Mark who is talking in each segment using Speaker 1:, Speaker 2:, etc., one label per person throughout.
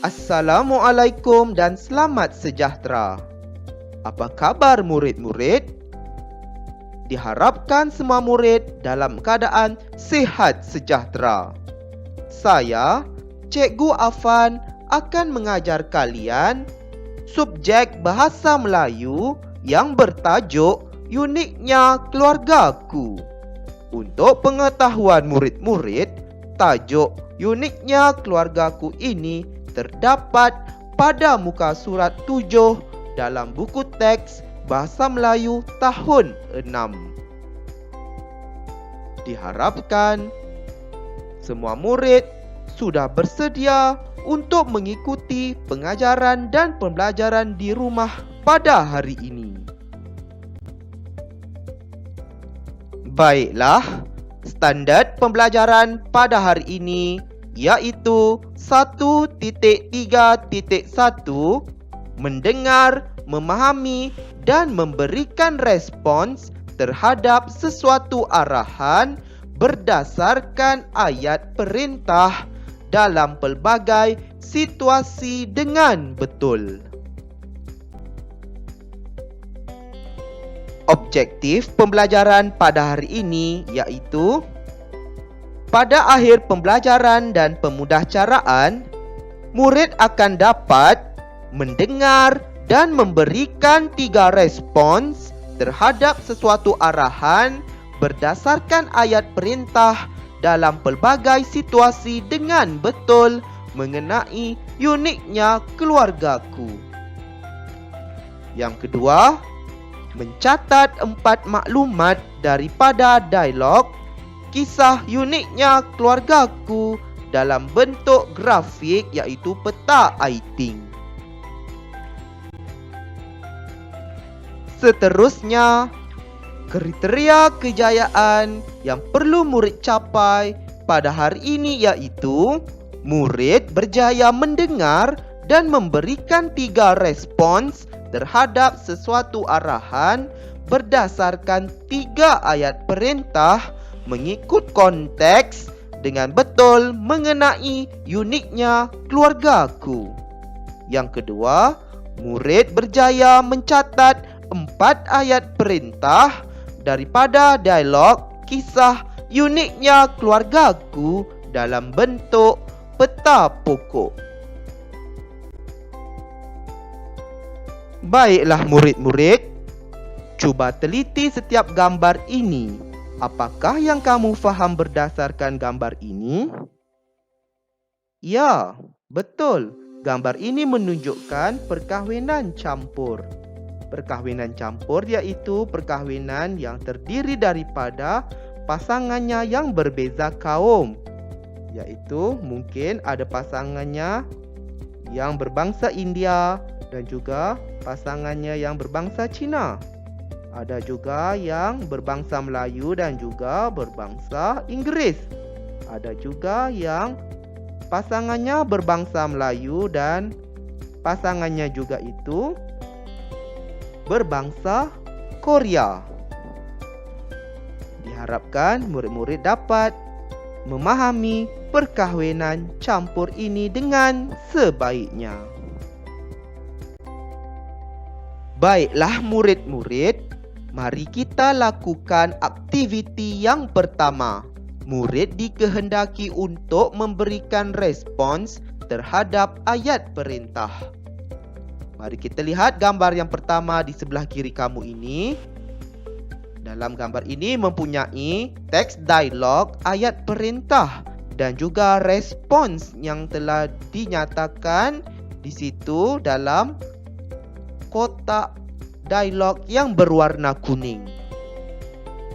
Speaker 1: Assalamualaikum dan selamat sejahtera. Apa khabar murid-murid? Diharapkan semua murid dalam keadaan sihat sejahtera. Saya, Cikgu Afan, akan mengajar kalian subjek Bahasa Melayu yang bertajuk Uniknya Keluargaku. Untuk pengetahuan murid-murid, tajuk Uniknya Keluargaku ini terdapat pada muka surat 7 dalam buku teks Bahasa Melayu tahun 6. Diharapkan semua murid sudah bersedia untuk mengikuti pengajaran dan pembelajaran di rumah pada hari ini. Baiklah, standard pembelajaran pada hari ini iaitu 1.3.1 mendengar, memahami dan memberikan respons terhadap sesuatu arahan berdasarkan ayat perintah dalam pelbagai situasi dengan betul. Objektif pembelajaran pada hari ini iaitu pada akhir pembelajaran dan pemudahcaraan, murid akan dapat mendengar dan memberikan 3 respons terhadap sesuatu arahan berdasarkan ayat perintah dalam pelbagai situasi dengan betul mengenai uniknya keluargaku. Yang kedua, mencatat 4 maklumat daripada dialog kisah uniknya keluargaku dalam bentuk grafik iaitu peta aiting. Seterusnya, kriteria kejayaan yang perlu murid capai pada hari ini iaitu murid berjaya mendengar dan memberikan 3 respons terhadap sesuatu arahan berdasarkan 3 ayat perintah mengikut konteks dengan betul mengenai uniknya keluargaku. Yang kedua, murid berjaya mencatat 4 ayat perintah daripada dialog kisah uniknya keluargaku dalam bentuk peta pokok. Baiklah murid-murid, cuba teliti setiap gambar ini. Apakah yang kamu faham berdasarkan gambar ini? Ya, betul. Gambar ini menunjukkan perkahwinan campur. Perkahwinan campur iaitu perkahwinan yang terdiri daripada pasangannya yang berbeza kaum. Iaitu mungkin ada pasangannya yang berbangsa India dan juga pasangannya yang berbangsa Cina. Ada juga yang berbangsa Melayu dan juga berbangsa Inggris. Ada juga yang pasangannya berbangsa Melayu dan pasangannya juga itu berbangsa Korea. Diharapkan murid-murid dapat memahami perkahwinan campur ini dengan sebaiknya. Baiklah murid-murid, mari kita lakukan aktiviti yang pertama. Murid dikehendaki untuk memberikan respons terhadap ayat perintah. Mari kita lihat gambar yang pertama di sebelah kiri kamu ini. Dalam gambar ini mempunyai teks dialog ayat perintah dan juga respons yang telah dinyatakan di situ dalam kotak dialog yang berwarna kuning.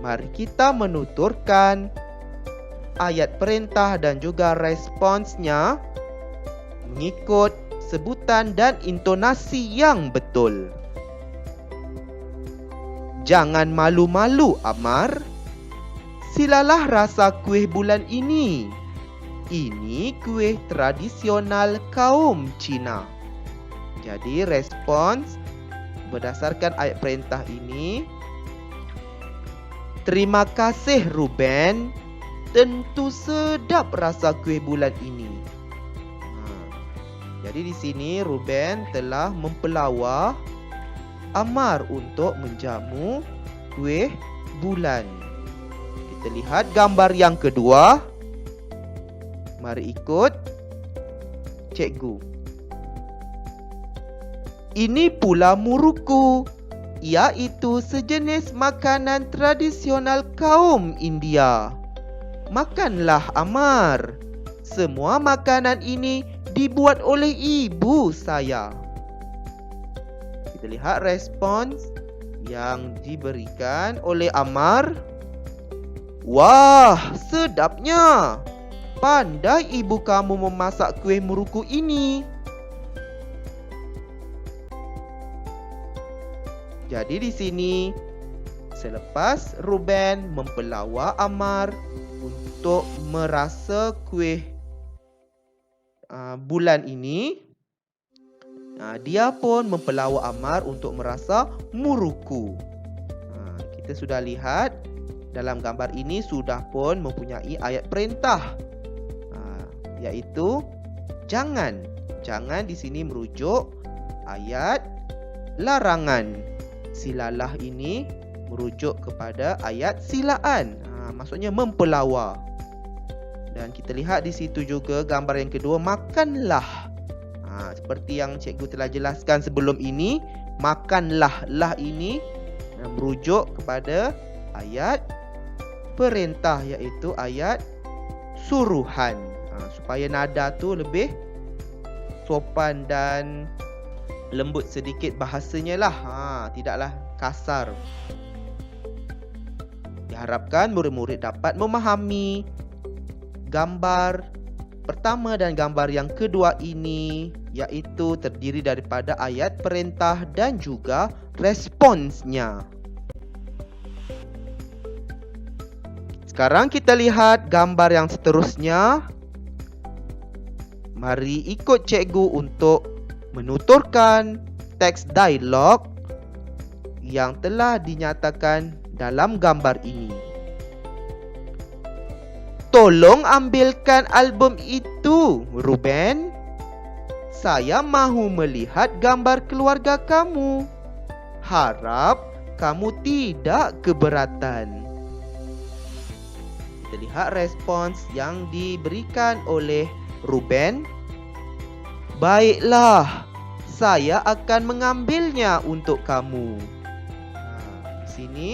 Speaker 1: Mari kita menuturkan ayat perintah dan juga responsnya mengikut sebutan dan intonasi yang betul. Jangan malu-malu, Amar. Silalah rasa kuih bulan ini. Ini kuih tradisional kaum Cina. Jadi respons berdasarkan ayat perintah ini. Terima kasih Ruben. Tentu sedap rasa kuih bulan ini. Jadi di sini Ruben telah mempelawar Ammar untuk menjamu kuih bulan. Kita lihat gambar yang kedua. Mari ikut cikgu. Ini pula muruku, iaitu sejenis makanan tradisional kaum India. Makanlah Ammar. Semua makanan ini dibuat oleh ibu saya. Kita lihat respons yang diberikan oleh Ammar. Wah, sedapnya. Pandai ibu kamu memasak kuih muruku ini. Jadi di sini, selepas Ruben mempelawar Ammar untuk merasa kuih bulan ini, dia pun mempelawar Ammar untuk merasa muruku. Kita sudah lihat dalam gambar ini sudah pun mempunyai ayat perintah, iaitu jangan. Jangan di sini merujuk ayat larangan. Silalah ini merujuk kepada ayat silaan. Maksudnya mempelawar. Dan kita lihat di situ juga gambar yang kedua, makanlah. Seperti yang cikgu telah jelaskan sebelum ini, makanlah. Lah ini merujuk kepada ayat perintah, iaitu ayat suruhan. Supaya nada tu lebih sopan dan lembut sedikit bahasanya lah. Tidaklah kasar. Diharapkan murid-murid dapat memahami gambar pertama dan gambar yang kedua ini, iaitu terdiri daripada ayat perintah dan juga responsnya. Sekarang kita lihat gambar yang seterusnya. Mari ikut cikgu untuk menuturkan teks dialog yang telah dinyatakan dalam gambar ini. Tolong ambilkan album itu, Ruben. Saya mahu melihat gambar keluarga kamu. Harap kamu tidak keberatan. Kita lihat respons yang diberikan oleh Ruben. Baiklah, saya akan mengambilnya untuk kamu. Di sini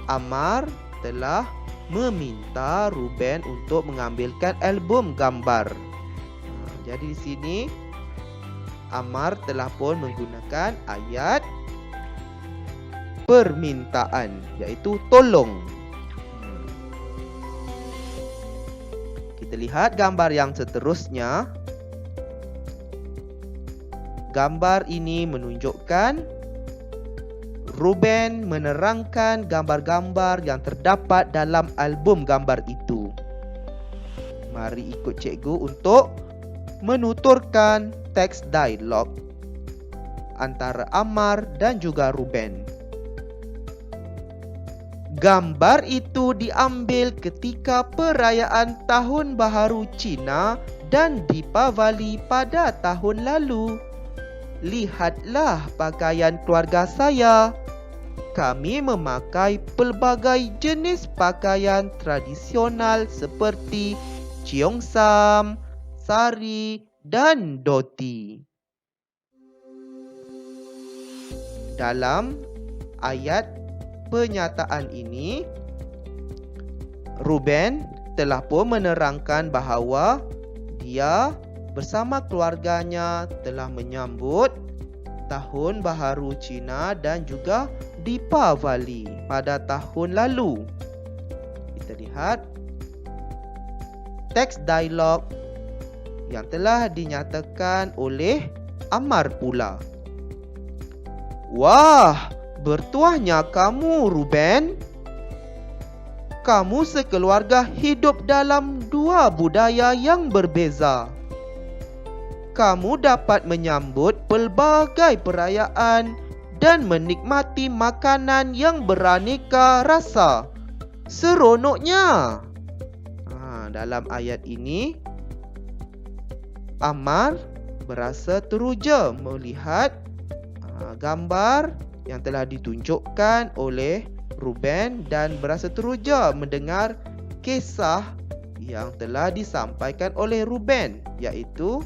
Speaker 1: Ammar telah meminta Ruben untuk mengambilkan album gambar. Jadi di sini Ammar telah pun menggunakan ayat permintaan, iaitu tolong. Kita lihat gambar yang seterusnya. Gambar ini menunjukkan Ruben menerangkan gambar-gambar yang terdapat dalam album gambar itu. Mari ikut cikgu untuk menuturkan teks dialog antara Ammar dan juga Ruben. Gambar itu diambil ketika perayaan Tahun Baharu Cina dan Deepavali pada tahun lalu. Lihatlah pakaian keluarga saya. Kami memakai pelbagai jenis pakaian tradisional seperti cheongsam, sari dan dhoti. Dalam ayat penyataan ini, Ruben telah pun menerangkan bahawa dia bersama keluarganya telah menyambut Tahun Baharu Cina dan juga Deepavali pada tahun lalu. Kita lihat teks dialog yang telah dinyatakan oleh Ammar pula. Wah, bertuahnya kamu, Ruben. Kamu sekeluarga hidup dalam dua budaya yang berbeza. Kamu dapat menyambut pelbagai perayaan dan menikmati makanan yang beraneka rasa. Seronoknya. Dalam ayat ini, Ammar berasa teruja melihat gambar yang telah ditunjukkan oleh Ruben dan berasa teruja mendengar kisah yang telah disampaikan oleh Ruben, iaitu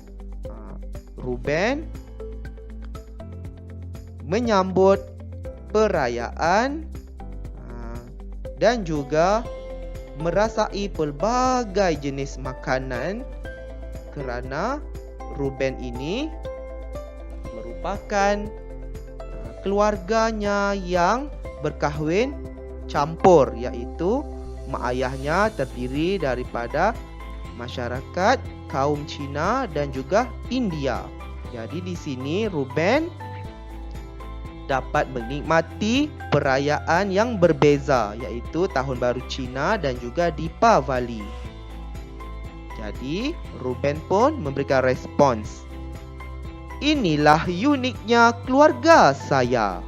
Speaker 1: Ruben menyambut perayaan dan juga merasai pelbagai jenis makanan kerana Ruben ini merupakan keluarganya yang berkahwin campur, iaitu mak ayahnya terdiri daripada masyarakat kaum Cina dan juga India. Jadi di sini Ruben dapat menikmati perayaan yang berbeza, iaitu Tahun Baru Cina dan juga Deepavali. Jadi Ruben pun memberikan respons, "Inilah uniknya keluarga saya."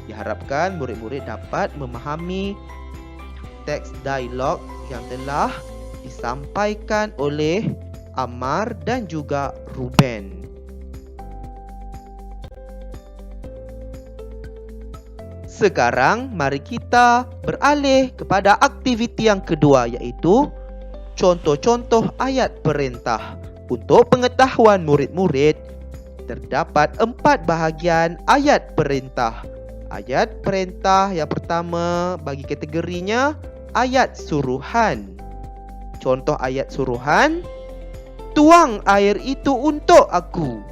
Speaker 1: Diharapkan murid-murid dapat memahami teks dialog yang telah disampaikan oleh Ammar dan juga Ruben. Sekarang mari kita beralih kepada aktiviti yang kedua, iaitu contoh-contoh ayat perintah. Untuk pengetahuan murid-murid, terdapat 4 bahagian ayat perintah. Ayat perintah yang pertama bagi kategorinya ayat suruhan. Contoh ayat suruhan, "Tuang air itu untuk aku."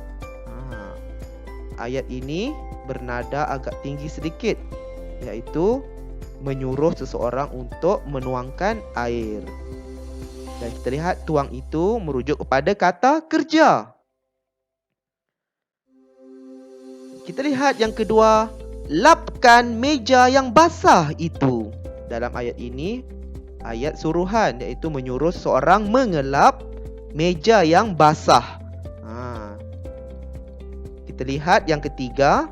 Speaker 1: Ayat ini bernada agak tinggi sedikit, iaitu menyuruh seseorang untuk menuangkan air. Dan kita lihat tuang itu merujuk kepada kata kerja. Kita lihat yang kedua, lapkan meja yang basah itu. Dalam ayat ini, ayat suruhan, iaitu menyuruh seseorang mengelap meja yang basah. Kita lihat yang ketiga,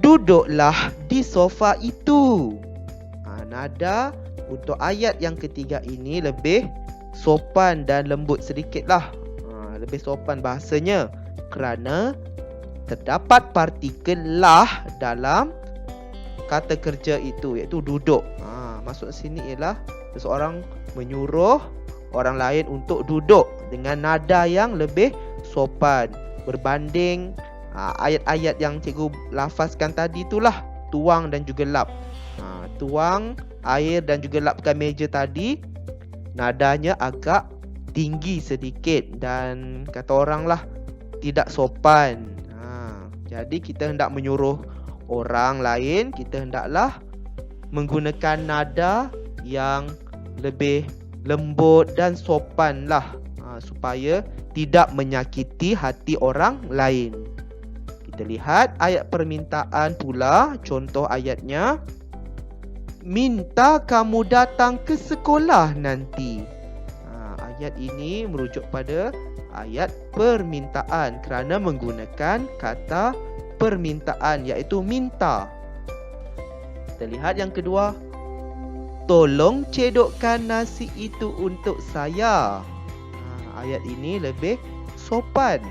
Speaker 1: duduklah di sofa itu. Nada untuk ayat yang ketiga ini lebih sopan dan lembut sedikitlah. Lebih sopan bahasanya kerana terdapat partikel lah dalam kata kerja itu, iaitu duduk. Maksud sini ialah seseorang menyuruh orang lain untuk duduk dengan nada yang lebih sopan berbanding ayat-ayat yang cikgu lafazkan tadi itulah, tuang dan juga lap. Tuang air dan juga lapkan meja tadi, nadanya agak tinggi sedikit dan kata orang lah tidak sopan. Jadi kita hendak menyuruh orang lain, kita hendaklah menggunakan nada yang lebih lembut dan sopan lah, supaya tidak menyakiti hati orang lain. Kita lihat ayat permintaan pula, contoh ayatnya, "Minta kamu datang ke sekolah nanti." Ayat ini merujuk pada ayat permintaan kerana menggunakan kata permintaan, iaitu minta. Kita lihat yang kedua, "Tolong cedokkan nasi itu untuk saya." Ayat ini lebih sopan.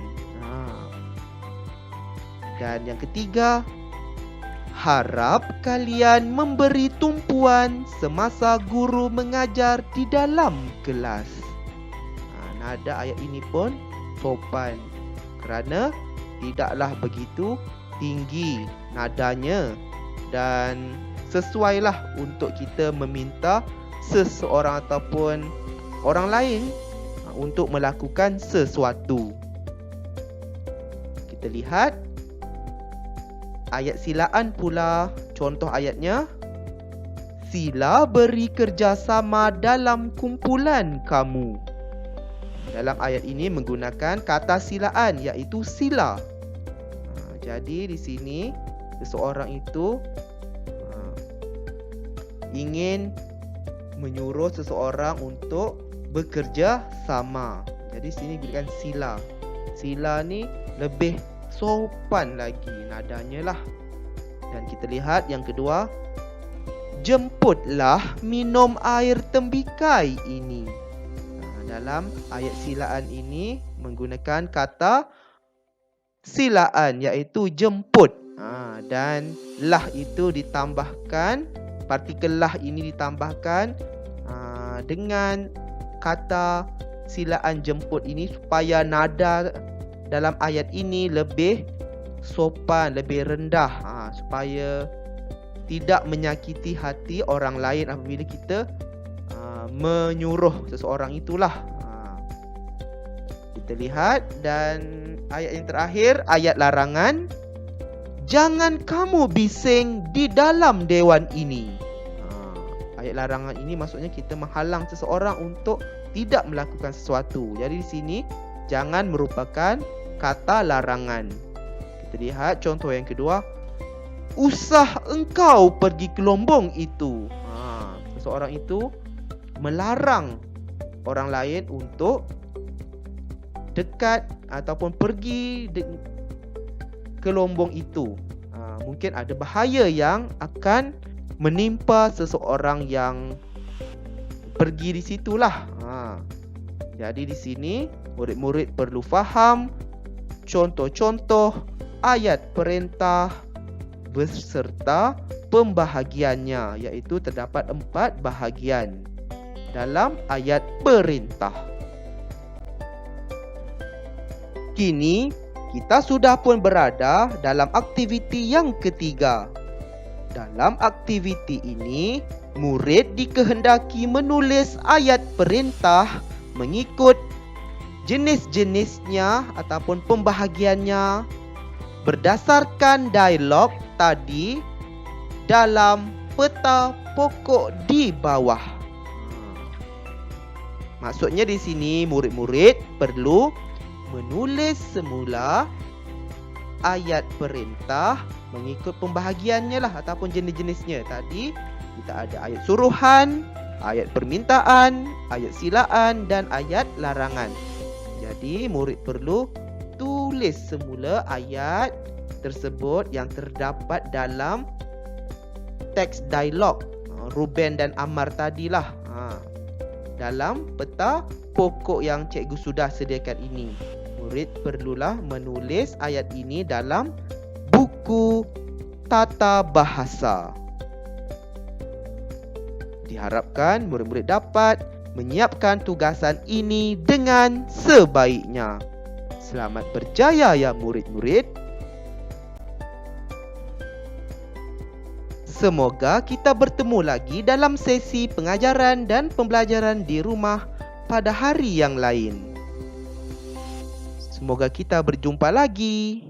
Speaker 1: Dan yang ketiga, "Harap kalian memberi tumpuan semasa guru mengajar di dalam kelas." Nada ayat ini pun sopan kerana tidaklah begitu tinggi nadanya dan sesuailah untuk kita meminta seseorang ataupun orang lain untuk melakukan sesuatu. Kita lihat ayat silaan pula, contoh ayatnya, "Sila beri kerjasama dalam kumpulan kamu." Dalam ayat ini menggunakan kata silaan, iaitu sila. Jadi di sini seseorang itu ingin menyuruh seseorang untuk bekerja sama. Jadi sini gunakan sila. Sila ni lebih sopan lagi nadanya lah. Dan kita lihat yang kedua, "Jemputlah minum air tembikai ini." Dalam ayat silaan ini menggunakan kata silaan iaitu jemput. Dan lah itu ditambahkan, partikel lah ini ditambahkan dengan kata silaan jemput ini supaya nada dalam ayat ini lebih sopan, lebih rendah, supaya tidak menyakiti hati orang lain apabila kita menyuruh seseorang itulah. Kita lihat, dan ayat yang terakhir, ayat larangan. Jangan kamu bising di dalam dewan ini. Ayat larangan ini maksudnya kita menghalang seseorang untuk tidak melakukan sesuatu. Jadi di sini jangan merupakan kata larangan. Kita lihat contoh yang kedua. Usah engkau pergi ke lombong itu. Seseorang itu melarang orang lain untuk dekat ataupun pergi ke lombong itu. Mungkin ada bahaya yang akan menimpa seseorang yang pergi di situlah. Jadi di sini murid-murid perlu faham contoh-contoh ayat perintah beserta pembahagiannya, iaitu terdapat 4 bahagian dalam ayat perintah. Kini kita sudah pun berada dalam aktiviti yang ketiga. Dalam aktiviti ini, murid dikehendaki menulis ayat perintah mengikut jenis-jenisnya ataupun pembahagiannya berdasarkan dialog tadi dalam peta pokok di bawah. Maksudnya di sini murid-murid perlu menulis semula ayat perintah mengikut pembahagiannya lah ataupun jenis-jenisnya. Tadi kita ada ayat suruhan, ayat permintaan, ayat silaan dan ayat larangan. Jadi murid perlu tulis semula ayat tersebut yang terdapat dalam teks dialog Ruben dan Ammar tadilah, dalam peta pokok yang cikgu sudah sediakan ini. Murid perlulah menulis ayat ini dalam buku tata bahasa. Diharapkan murid-murid dapat menyiapkan tugasan ini dengan sebaiknya. Selamat berjaya ya murid-murid. Semoga kita bertemu lagi dalam sesi pengajaran dan pembelajaran di rumah pada hari yang lain. Semoga kita berjumpa lagi.